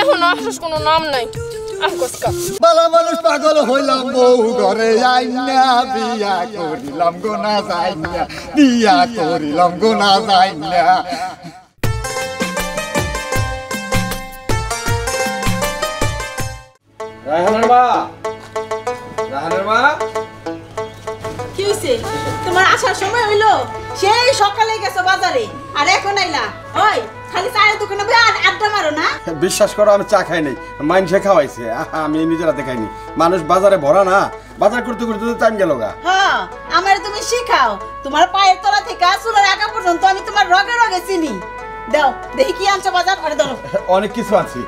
এখন আসার কোনো নাম নাই। বালা মানুষ পাগল হইলাম বউ ঘরে আইনা বিয়া করিলাম গো না যাই না বিয়া করিলাম গো না যাই না। রায়হানের মা, রায়হানের মা, কি হইছে? তোমার আসার সময় হইলো? সেই সকালে গেছো বাজারে আর এখন আইলা? ওই খালি চায়ের দোকানে বসে আড্ডা মারো না? বিশ্বাস করো আমি চা খাই নাই, মাইনসে খাওয়াইছে, আমি নিজের হাতে খাইনি। মানুষ বাজারে ভরা না, বাজার করতে করতে তো টাইম গেল গা। হ্যাঁ, আমার তুমি শিখাও। তোমার পায়ের তলা থেকে চুলের আগা পর্যন্ত আমি তোমার রগে রগে চিনি। দাও দেখি কি আনছো বাজার করে ধরো। অনেক কিছু আনছি,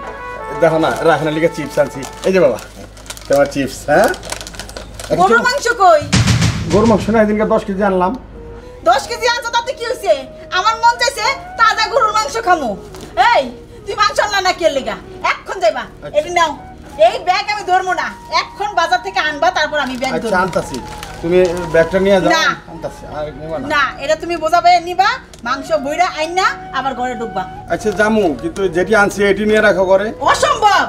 দেখো না রায়হানের লিগে চিপস আনছি। এই যে বাবা তোমার চিপস। হ্যাঁ, গরুর মাংস কই? গরুর মাংস না এদিনকে 10 কেজি আনলাম। 10 কেজি আনছো তাতে কি হইছে? আমার মন চাইছে তাজা গরুর মাংস খামু। এই তুই মাংস আনলা না কে লেগা? এখন যাইবা, এটা নাও। এই ব্যাগ আমি ধরবো না, এখন বাজার থেকে আনবা তারপর আমি ব্যাগ ধরবো। আচ্ছা আনতাছি, তুমি ব্যাগটা নিয়ে যাও। না আনতাছি, আর নিবা না? না, এটা তুমি বোঝাবে নিবা, মাংস বইরা আইনা আবার ঘরে ঢুকবা। আচ্ছা জামু, কিন্তু যেটি আনছি এটি নিয়ে রাখো ঘরে। অসম্ভব,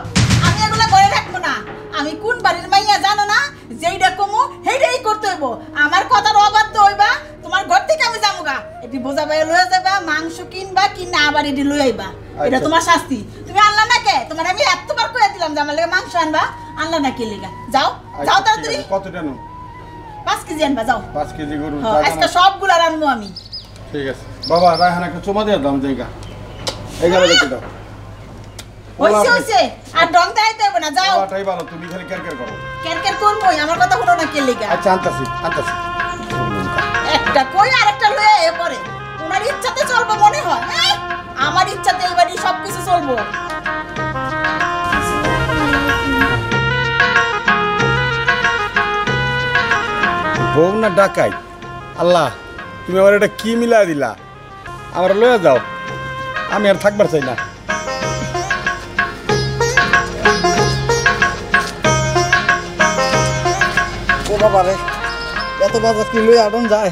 আমি এগুলা ঘরে রাখবো না। আমি কোন বাড়ির মাইয়া জানো না? যেইটা কমু সেইটাই করতে হইব। আমার কথার অবাধ্য হইবা, তোমার ঘর থেকে আমি যামুগা। এটি বোঝাবে লয়ে যাবা, মাংস কিনবা কিনা আবার এটি লয়ে আইবা। এটা তোমার শাস্তি। তুমি আনলা না কে? তোমার আমি এতবার কইয়া দিলাম যে আমার লাগা মাংস আনবা, আনলা না কে লেগা? যাও যাও তাড়াতাড়ি। কতটা নো? 5 কেজি আনবা যাও। 5 কেজি গরু আজকে সবগুলা রান্নু আমি। ঠিক আছে বাবা, রায়হান একটা চুমা দিয়ে দাম জায়গা। এই গেল দেখি দাও। হইছে হইছে, আর ডং দেখাইতে হবে না, যাও। ওটাই ভালো, তুমি খালি কেরকের করো। কেরকের করবই, আমার কথা হলো না কে লেগা। আচ্ছা আনতাছি আনতাছি। একটা কই আর একটা লয়ে এ পরে ওনার ইচ্ছাতে চলবো মনে হয়। আমার ইচ্ছাতে এই বাড়ি সবকিছু চলবো। বউ না ডাকাই, আল্লাহ তুমি আমার এটা কি মিলাই দিলা। আমার লয়ে যাও, আমি আর থাকবার চাই না। ও বাবা রে, এত বাজার কি লই আডন যায়?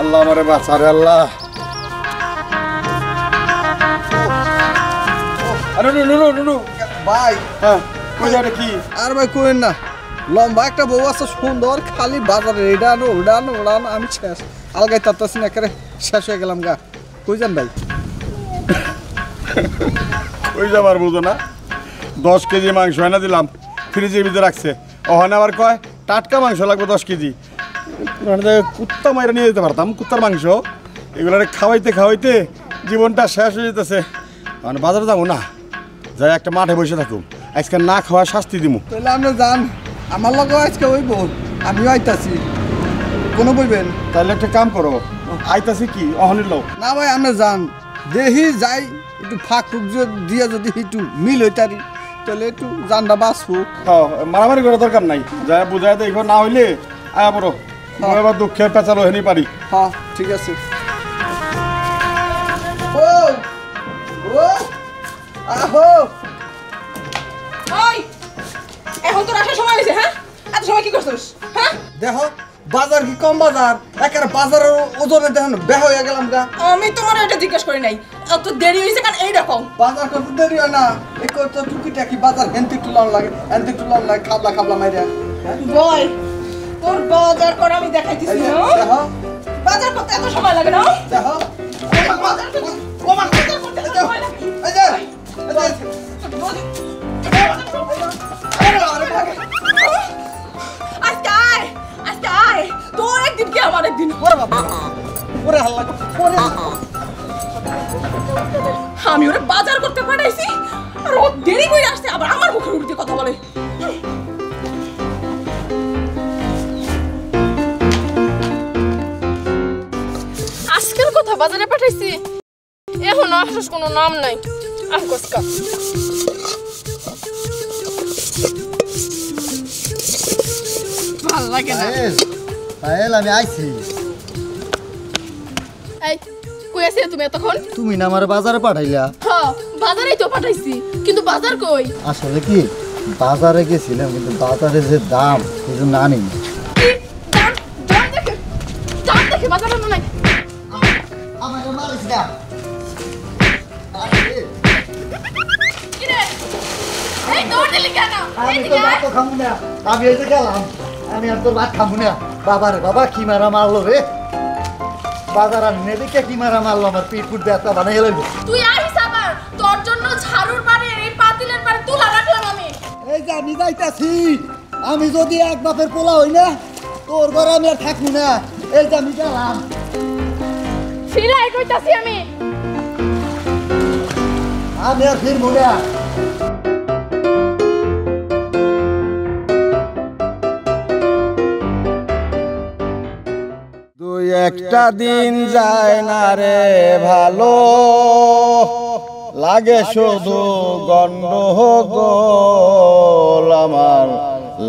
আল্লাহ আমারে বাঁচা রে আল্লাহ। আরে নুনু ভাই হ্যাঁ, কই যাবে কি? আর ভাই কোয়েন না, লম্বা একটা বউ আছে সুন্দর, খালি বাজারে এটা আনো ওটা আনো ওটা আনো, আমি শেষ আলগাই তারতাছি না, একেবারে শেষ হয়ে গেলাম গা। কই যান ভাই? কই যাবার বুঝো না, 10 কেজি মাংস এনে দিলাম, ফ্রিজের ভিতরে রাখছে। ওখানে আবার কয় টাটকা মাংস লাগবে 10 কেজি। কুত্তা মাইরা নিয়ে যেতে পারতাম, কুত্তার মাংস। এগুলো খাওয়াইতে খাওয়াইতে জীবনটা শেষ হয়ে যেতেছে। মানে বাজারে যাবো না, যাই একটা মাঠে বসে থাকুম, আজকে না খাওয়া শাস্তি দিমু। তাহলে আপনি যান, আমার লগে আজকে হইব, আমিও আইতাছি। কোনো বলবেন? তাহলে একটা কাম করো, আইতাছি কি অহনির লোক? না ভাই আপনি যান, দেখি যাই একটু ফাঁক ফুক দিয়ে যদি একটু মিল হইতারি তাহলে একটু জানটা বাঁচবো। মারামারি করার দরকার নাই, যাই বুঝাই দেখো, না হইলে আয়া পড়ো, এবার দুঃখের পেঁচালো হেনি পারি। হ্যাঁ ঠিক আছে। ও ও আহো, ওই এখন তোর আসার সময় হয়েছে। হ্যাঁ, এত সময় কি করছিস? হ্যাঁ, দেখো বাজার কি কম বাজার, একেবারে বাজারের ওজনে দেখেন বেহ হয়ে গেলাম গা। আমি তোমার এটা জিজ্ঞেস করি নাই, এত দেরি হয়েছে কারণ এইরকম বাজার করতে দেরি হয় না, এই করতে টুকিটাকি বাজার হেনতে তুলান লাগে, হেনতে তুলান লাগে, খাবলা খাবলা মাইরা। বল, তোর বাজার করা আমি দেখাইতেছি। দেখো বাজার করতে এত সময় লাগে না? দেখো বাজার করতে এত সময় লাগে? এই যে আজকে আয়, আজকে আয়, তোর একদিন কি আমার একদিন। আমি ওরা বাজার করতে পাঠাইছি আর ও দেরি করে আসছে, আবার আমার মুখের উপর দিয়ে কথা বলে। আজকের কথা বাজারে পাঠাইছি, এখন আসার কোনো নাম নাই। আজকা ভাল লাগে না। আমি আইছি। এই কই আছিলে তুমি এতক্ষণ? তুমি না আমার বাজারে পাঠাইলা? হ্যাঁ, বাজারেই তো পাঠাইছি, কিন্তু বাজার কই? আসলে কি বাজারে গেছিলাম, কিন্তু বাজারে যে দাম সেই জন্য আনিনি। দাম দেখে বাজারে নাই। আমি তো ভাত খাবো না, আমি এই যে গেলাম, আমি আর তোর ভাত খাবো না। বাবা রে বাবা, কি মারা মারলো রে, বাজার আমি নেদিকে কি মারা মারলো, আমার পিঠ ফুট ব্যথা বানাই গেল। তুই আহিস আবার, তোর জন্য ঝাড়ুর পারে এই পাতিলের পারে তুলা রাখলাম আমি। এই যে আমি যাইতাছি, আমি যদি এক বাপের পোলা হই না, তোর ঘরে আমি আর থাকবো না। এই যে আমি গেলাম, ফিরাই কইতাছি আমি আর ফিরবো না। দুই একটা দিন যায় না রে ভালো, লাগে শুধু গন্ডগোল আমার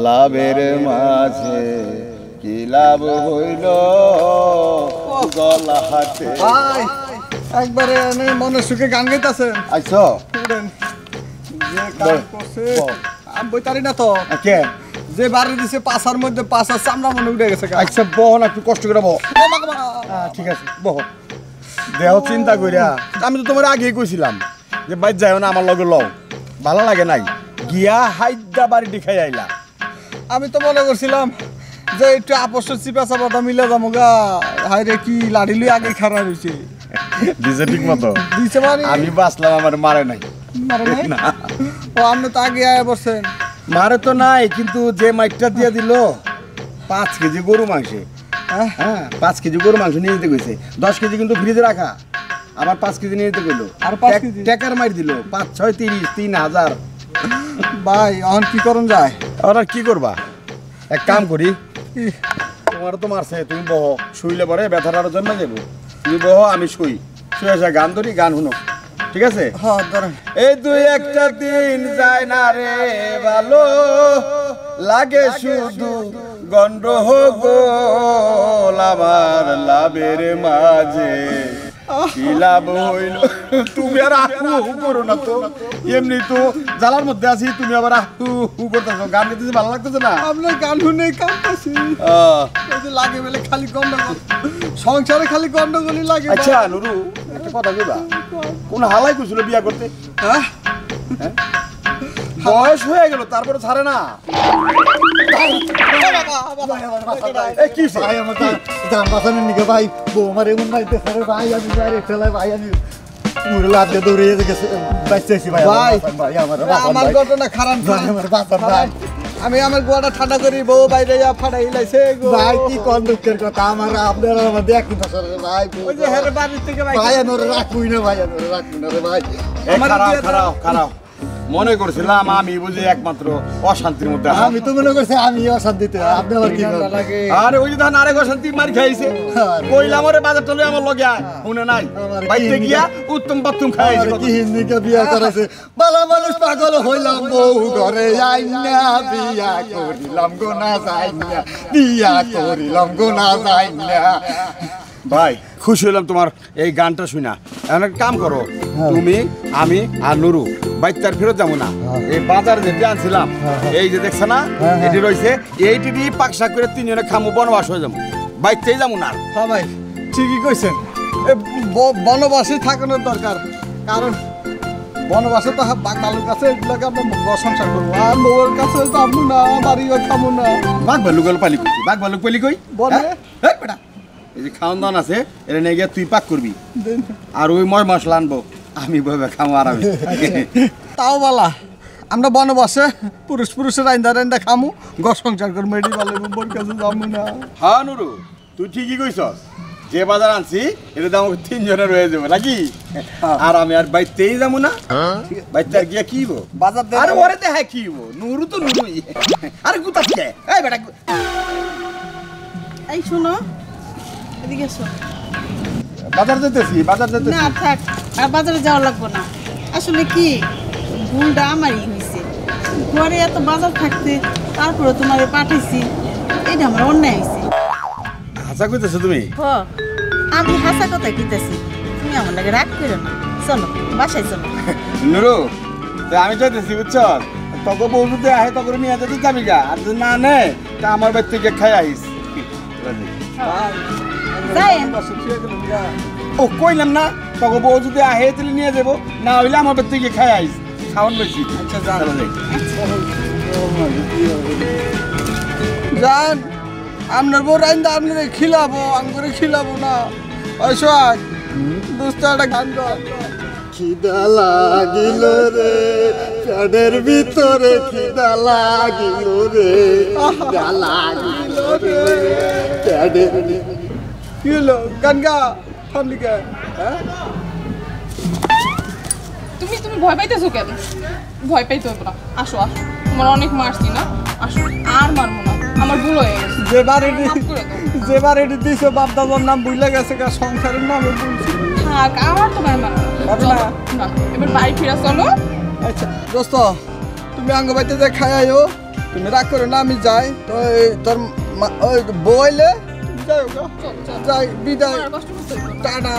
লাভের মাঝে কি লাভ হইল গলা হাতে। ভাই একবারে মনে সুখে গান গাইতেছেন। আইছো যে কাজ করছে আমি বইতারি না তো, কে যে বাড়ি দিছে পাশার মধ্যে পাশার চামড়া মনে উঠে গেছে। আচ্ছা বহ না, একটু কষ্ট করে বহ। ঠিক আছে বহ। দেহ চিন্তা করিয়া আমি তো তোমার আগেই কইছিলাম যে বাইর যাও না, আমার লগে লও, ভালো লাগে নাই, গিয়া হাইদা বাড়ি দেখাই আইলা। আমি তো মনে করছিলাম যে একটু আপসের চিপা চাপাটা মিলে যাবো গা, হাই রে কি লাড়ি লুই আগে খারাপ হয়েছে। দিছে ঠিক মতো দিছে মানে আমি বাঁচলাম, আমার মারে নাই। মারে নাই? না ও আপনি তো আগে আয়া বসছেন। মারে তো নাই, কিন্তু যে মাইকটা দিয়ে দিল 5 কেজি গরু মাংসে, হ্যাঁ 5 কেজি গরু মাংস নিয়ে যেতে কইছে, 10 কেজি কিন্তু ফ্রিজে রাখা, আবার 5 কেজি নিয়ে যেতে কইলো। আর 5 কেজি? টাকার মার দিল 5 6 30 3000। ভাই এখন কি করুন যায়? আর কি করবা, এক কাম করি, তোমার তো মারছে, তুমি বহ, শুইলে পরে ব্যথাটা আরো জন্মে যাবো, তুমি বহ আমি শুই, শুয়ে আসা গান ধরি, গান শুনো, ঠিক আছে? হ্যাঁ ধরেন। এই দুই একটা দিন যায় না রে ভালো, লাগে শুধু গন্ডগোল আমার লাভের মাঝে কি লাভ হইল। তুমি আর আহু করো না তো, এমনি তো জ্বালার মধ্যে আছি, তুমি আবার আহু করতেছো, গান গাইতেছি ভালো লাগতেছে না? আপনার গান শুনে কাঁদতেছি, লাগে বলে খালি গন্ডগোল, সংসারে খালি গন্ডগোলই লাগে। আচ্ছা নুরু, একটা কথা কইবা, কোন হালাই কইছিল বিয়া করতে? হ্যাঁ বয়স হয়ে গেল তারপরে ছাড়ে না। এই কি ভাই আমার দাম বাঁচানোর নিকে ভাই, বউ আমার এমন মাইতে স্যার ভাই, আমি বাইরে ফেলাই ভাই, আমি পুরো লাভে দৌড়িয়ে গেছে, বাঁচতেছি ভাই। ভাই ভাই আমার ঘটনা খারাপ ভাই, আমার বাঁচান ভাই, আমি আমার গোয়াটা ঠান্ডা করি, বউ বাইরে যা ফাটাই লাইছে ভাই। কি কোন দুঃখের কথা, আমার আপনারা আমার দেখি না স্যার ভাই, ওই যে হেরে বাড়ি থেকে ভাই, ভাই আমার রাখুই না ভাই, আমার রাখুই না রে ভাই। আমার খারাপ খারাপ মনে করছিলাম আমি বুঝি একমাত্র অশান্তির মধ্যে আছি। আমি তো মনে করছি আমি অশান্তিতে, আপনি আবার কি লাগে? আরে ওই যে ধান আরেক অশান্তি মার খাইছে, কইলাম ওরে বাজার চলে আমার লগে শুনে নাই, বাইতে গিয়া উত্তম পাত্তুম খাইছে। কি হিন্দিকে বিয়া করেছে, বালা মানুষ পাগল হইলাম, বউ ঘরে আইনা বিয়া করিলাম গো না যাই না, বিয়া করিলাম গো না যাই না। ভাই খুশি হলাম তোমার এই গানটা শুনা। এখন একটা কাম করো, তুমি আমি আর নুরু বাইতার ফেরত যাবো না, এই বাজার যেটা আনছিলাম এই যে দেখছ না এটি রয়েছে, এইটি দিয়ে পাকশাক করে 3 জনে খামু, বনবাস হয়ে যাবো, বাইতেই যাবো না। হ্যাঁ ভাই ঠিকই কইছেন, বনবাসে থাকানোর দরকার, কারণ বনবাসে তো বাঙালির কাছে এগুলোকে আমরা সংসার করবো, আর বউয়ের কাছে যাবো না, বাড়িও খাবো না। বাঘ ভালুক পালি কই, বাঘ ভালুক পালি কই বনে বেটা, এই যে খাওয়ান দাওয়ান আছে এটা নিয়ে গিয়ে তুই পাক করবি, আর ওই ময় মশলা আনবো, আমি ভাবে খামো আরামে। তাও বালা আমরা বনবাসে পুরুষের রাইন্দা খামু, ঘর সংসার করবো, এটি ভালো, বোর কাছে যাবো না। হ্যাঁ নুরু তুই ঠিকই কইছস, যে বাজার আনছি এটা দাম 3 জনের রয়ে যাবে নাকি, আর আমি আর বাইতেই যাবো না, বাইতে আর গিয়া কিবো বাজার দে, আরে ওরে দেখায় কিবো, নুরু তো নুরুই, আরে গুতা কে এই বেটা। এই শোনো, এদিকে এসো। বাজার যেতেছি, বাজার যেতেছি। না থাক, আর বাজারে যাওয়া লাগবে না। আসলে কি ভুলটা আমারই হয়েছে, ঘরে এত বাজার থাকতে তারপরে তোমারে পাঠাইছি, এটা আমার অন্যায় হয়েছে। হাসা কইতেছো তুমি? আমি হাসা কথা কইতেছি, তুমি আমার লাগে রাগ করো না, চলো বাসায় চলো। নুরু আমি চাইতেছি বুঝছো, তোকে বউ যদি আহে তখন নিয়ে যেতে যাবি গা, আর যদি না নে তা আমার বাড়ি থেকে খাই আইস। ও কইলাম না, তোকে বউ যদি আহে তাহলে নিয়ে যাবো, না হইলে আমার বাড়ি থেকে খাই আইস, খাওয়ান বেশি। আচ্ছা জান আপনার বউ রাইন্দা আপনারে খিলাবো করে খিলাবো না ওই সোহাগ দোস্ত একটা গান গাও খিদা লাগিল রে পেটের ভিতরে খিদা লাগিল রে খিদা লাগিল রে পেটের কি হলো গান গা ঠান্ডিকা হ্যাঁ তুমি ভয় পাইতেছো কেন? ভয় পাইতে হবে না, আসো আসো, তোমার অনেক মারছি না, আসো আর মারবো না, আমার ভুল হয়ে গেছে। যে বাড়িটি দিছো বাপদাদার নাম ভুলে গেছে গা, সংসারের নামে বলছি। থাক, আমার তোমার মারবো না, এবার বাড়ি ফিরা চলো। আচ্ছা দোস্ত তুমি আঙ্গ বাড়িতে যে খাই আয়ো, তুমি রাগ করো না, আমি যাই। তো তোর ওই বইলে তুমি যাই গা, যাই বিদায়, টাটা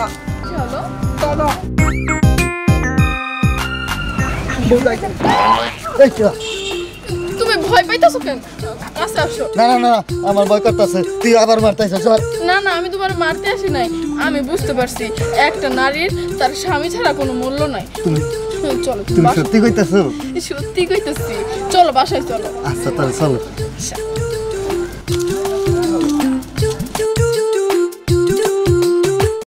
চলো টাটা। তুমি ভয় পাইতেছো কেন? আচ্ছা আসো। না না না আমার ভয় করতেছে, তুই আবার মারতেছিস। চল। না না, আমি তোমার মারতে আসি নাই, আমি বুঝতে পারছি একটা নারীর তার স্বামী ছাড়া কোনো মূল্য নাই। চলো তুমি সত্যি কইতেছো? সত্যি কইতেছি, চলো বাসায় চলো। আচ্ছা তাহলে চলো।